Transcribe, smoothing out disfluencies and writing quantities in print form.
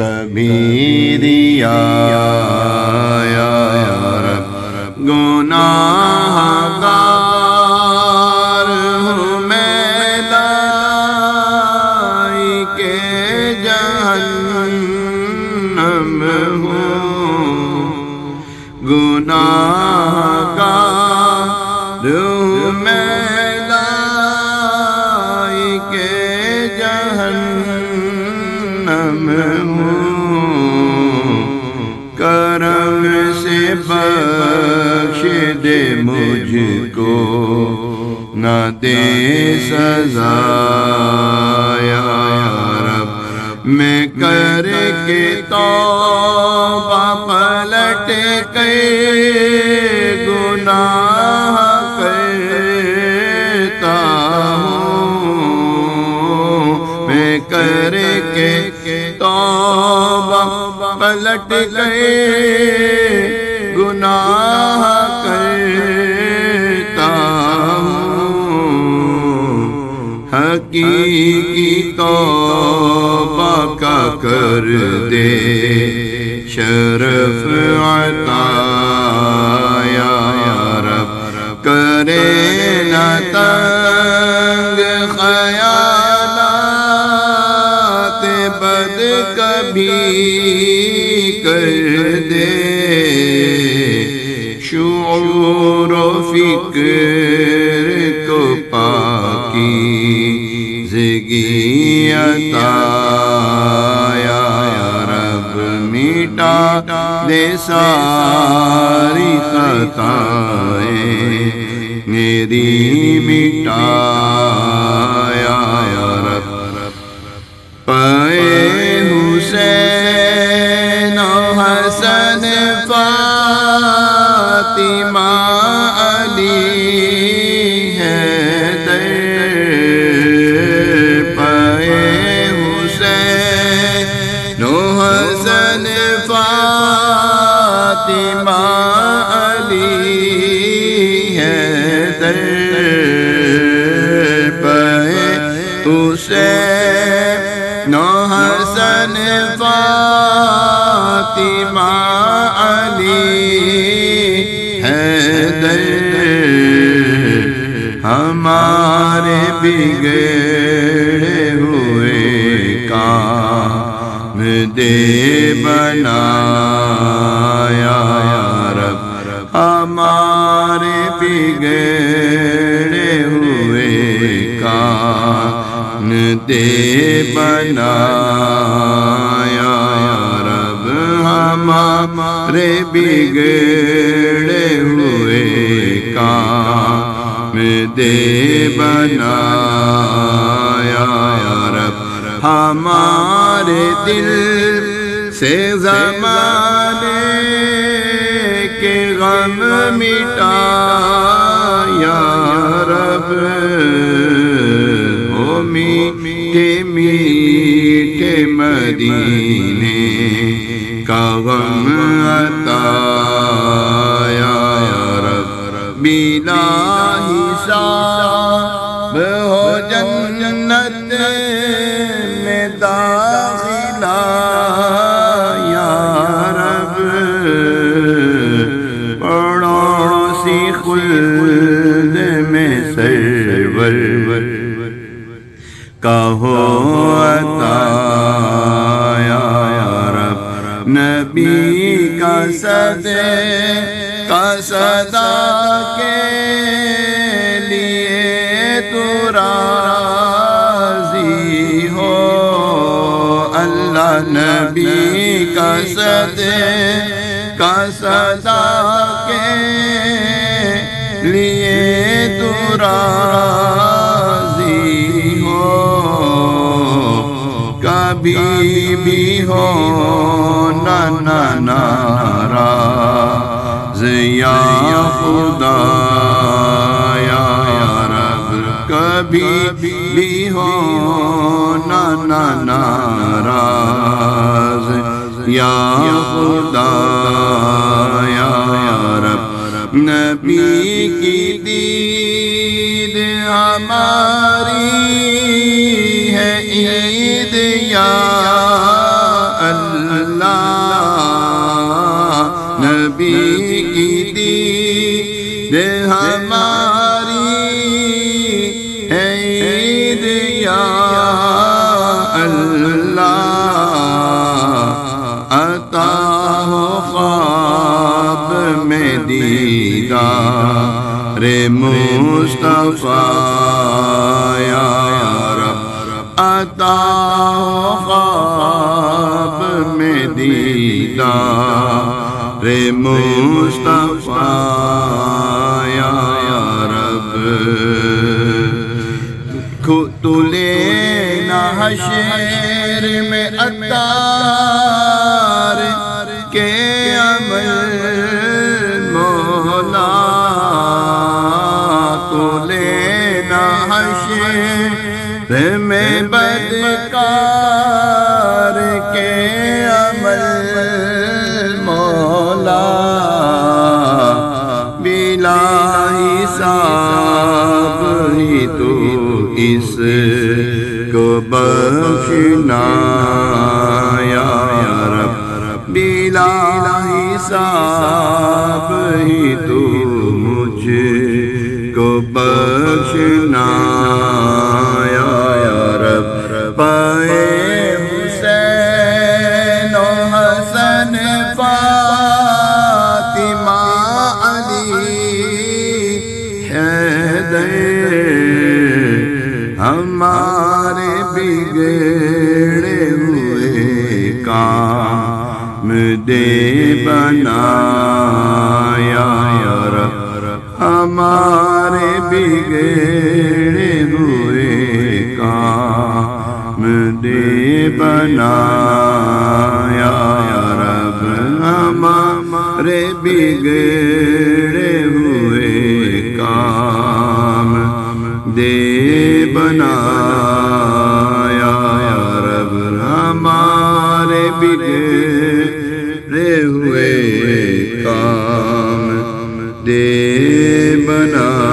کبھی دیا یا رب گناہ گار ہوں میں لائی کے جہنم ہوں گناہ گار ہوں میں لائی کے جہنم ہوں کرم سے بخش دے مجھ کو نہ دے سزا یا رب میں کر کے توبہ پلٹ کے گناہ کرتا ہوں میں کر کے توبہ پلٹ گئے گناہ کرتا ہوں حقیقی توبہ کا کر دے شرف عطا یا رب کرے نہ تنگ خیالات بد کبھی کر دے شعور و فکر کو پاکیزگی عطا یا رب مٹا دے ساری خطائیں میری مٹا یا رب پائے حسین و حسن فاطمہ علی حیدر پائے حسین و حسن فاطمہ علی حیدر پائے حسین و حسن فاطمہ علی حیدر ہمارے بگڑے ہوئے کام دے بنایا رب ہمارے بگڑے ہوئے کام دے بنایا رب ہمارے بگڑے ہوئے کام دے بنایا رب ہمارے دل سے زمانے کے غم مٹا یا رب او میٹھے میٹھے مدینے کا غم عطا یا رب بلا حساب ہو جنت میں داخلہ یا رب پڑوسی خلد میں سرور کا ہو عطا یا رب نبی کا صدا کے لیے تو راضی ہو اللہ نبی کا صدا کے لیے تو راضی ہو کبھی بھی ہو نہ ناراض یا خدا یا رب کبھی بھی ہو نہ ناراض یا خدا یا رب نبی کی دید ہماری ہے عید یا اللہ مصطفیٰ یا رب عطا خواب میں دیدار مصطفیٰ یا رب تو لینا حشر میں عطار کے عمل مولا تو لینا حشر میں بدکار کے عمل مولا بلا حساب ہی تو اس کو بخشنا یا رب بلا حساب ہی تو مجھ کو بخشنا یا رب پائے حسین و حسن فاطمہ علی حیدر ہمارے بگڑے ہوئے کام دے بنایا یا رب ہمارے بگڑے ہوئے کام دے بنایا یا رب ہمارے بگڑے ہوئے کام دے بنایا یا رب ہمارے بگڑے ہوئے کام دے بنایا